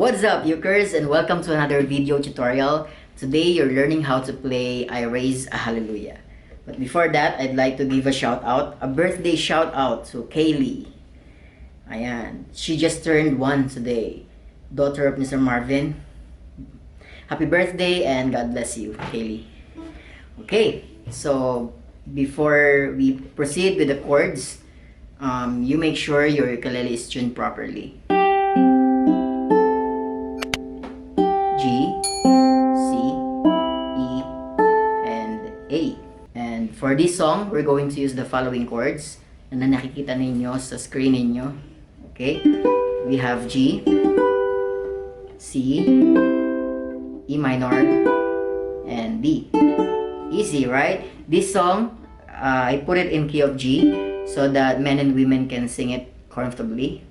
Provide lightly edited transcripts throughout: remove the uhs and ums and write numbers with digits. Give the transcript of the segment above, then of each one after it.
What's up, Ukers, and welcome to another video tutorial. Today, you're learning how to play I Raise a Hallelujah. But before that, I'd like to give a shout out, a birthday shout out to Kaylee. Ayan, she just turned 1 today. Daughter of Mr. Marvin. Happy birthday and God bless you, Kaylee. Okay, so before we proceed with the chords, you make sure your ukulele is tuned properly. G, C, E, and A. And for this song, we're going to use the following chords na nakikita ninyo sa screen ninyo. Okay? We have G, C, E minor, and D. Easy, right? This song, I put it in key of G so that men and women can sing it comfortably.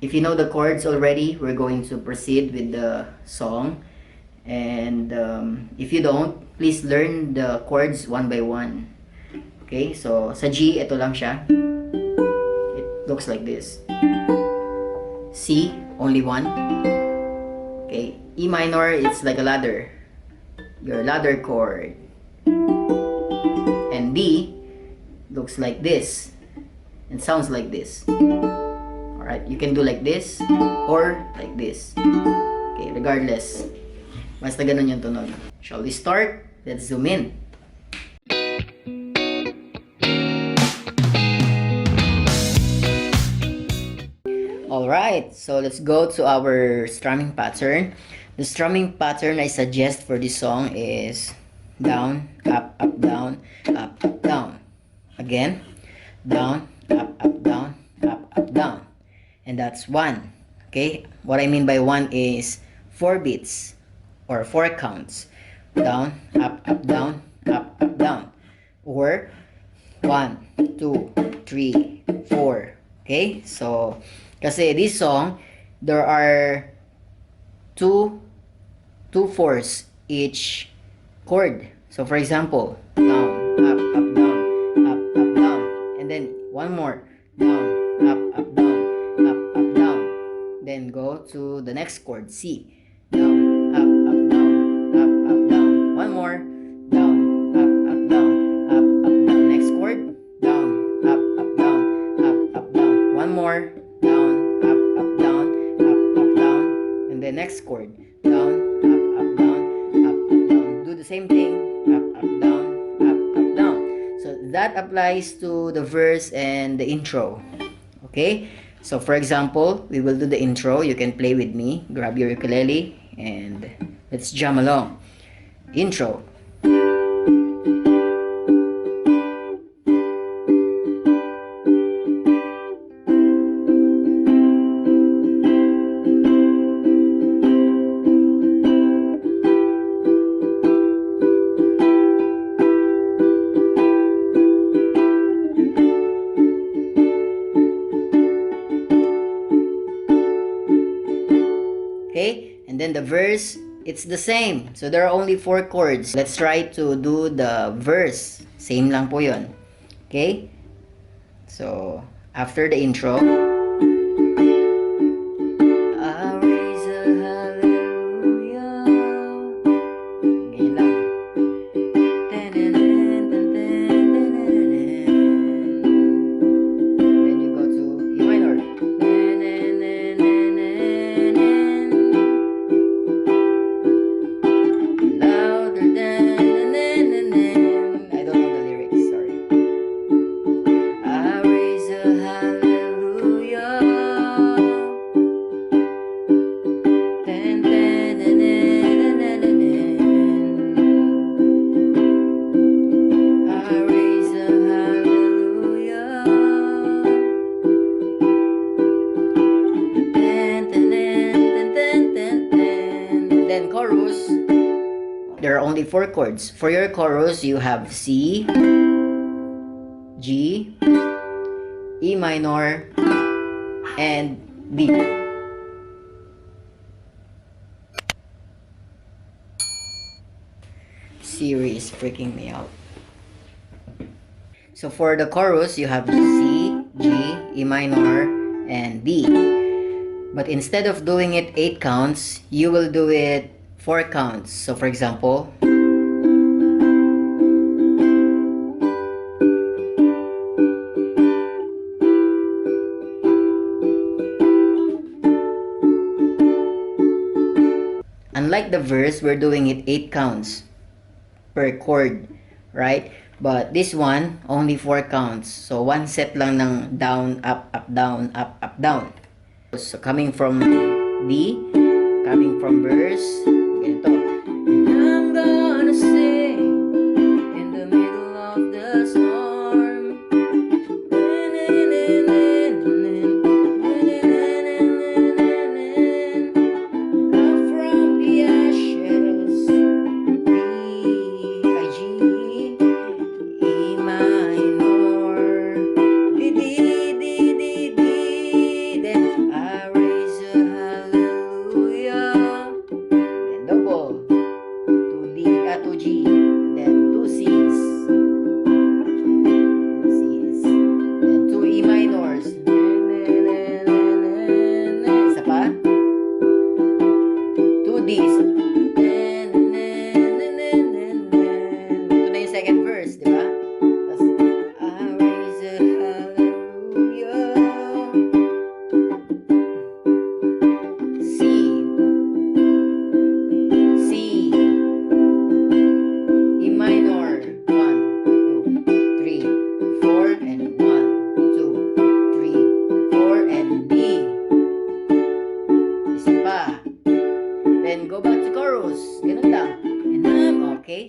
If you know the chords already, we're going to proceed with the song. And if you don't, please learn the chords one by one. Okay, so sa G, ito lang siya. It looks like this. C, only one. Okay, E minor, it's like a ladder. Your ladder chord. And D looks like this. It sounds like this. Alright, you can do like this or like this. Okay, regardless. Basta ganun yung tunog. Shall we start? Let's zoom in. Alright, so let's go to our strumming pattern. The strumming pattern I suggest for this song is down, up, down, up, down. Again, down, up, down, up, down. And that's 1. Okay, what I mean by 1 is 4 beats or 4 counts. Down, up, down, up, down. Or 1, 2, 3, 4. Okay, so kasi this song, there are two 4s each chord. So for example, down, up, down, up, down. And then one more, down, up, down, up, down. Then go to the next chord, C. Down, up, down, up, down. One more, down, up, down, up, down. Next chord, down, up, down, up, down. One more, down, up, down, up, down. And then next chord, down, up, down, up, down. Do the same thing, up, down, up, down. So that applies to the verse and the intro. Okay? So for example, we will do the intro. You can play with me. Grab your ukulele and let's jam along. Intro. Okay, and then the verse, it's the same. So there are only 4 chords. Let's try to do the verse. Same lang po yun. Okay? So, after the intro, I raise a hallelujah. Ganyan lang. Then you go to E minor. There are only 4 chords. For your chorus, you have C, G, E minor, and B. Siri is freaking me out. So for the chorus, you have C, G, E minor, and D. But instead of doing it 8 counts, you will do it 4 counts. So for example, unlike the verse, we're doing it 8 counts per chord, right? But this one, only 4 counts. So, one set lang ng down, up, down, up, down. So, coming from D, coming from verse, ganito. And I'm gonna sing in the middle of the storm.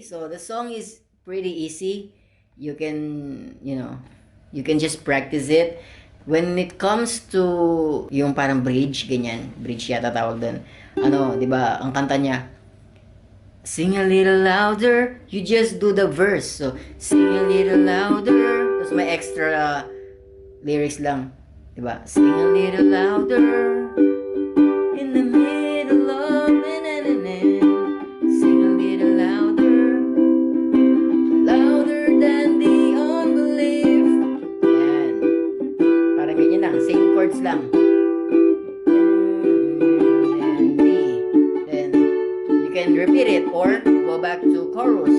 So the song is pretty easy. You can, you can just practice it. When it comes to yung parang bridge, ganyan, bridge yata tawag doon. Di ba, ang kanta niya, sing a little louder, you just do the verse. So, sing a little louder, tapos may extra lyrics lang. Di ba? Sing a little louder, in the middle of sing a little louder, louder than the unbelief. Yan. Parang ganyan lang, same chords lang. Repeat it or go back to chorus.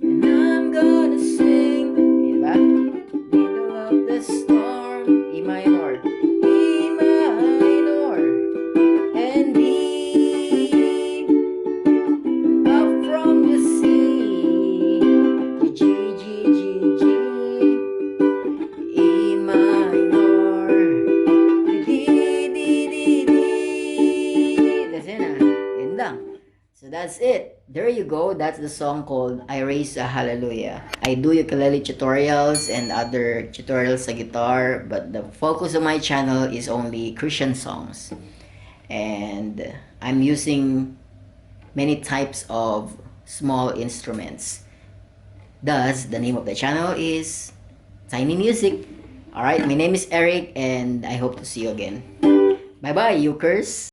And I'm gonna sing, diba? Middle of the storm, E minor, E minor, and D, up from the sea, G, G, G, G, E minor, D, D, D, D. That's it na. Yun lang. So that's it. There you go. That's the song called I Raise a Hallelujah. I do ukulele tutorials and other tutorials sa guitar, but the focus of my channel is only Christian songs. And I'm using many types of small instruments. Thus, the name of the channel is Tiny Music. Alright, my name is Eric and I hope to see you again. Bye-bye, ukers!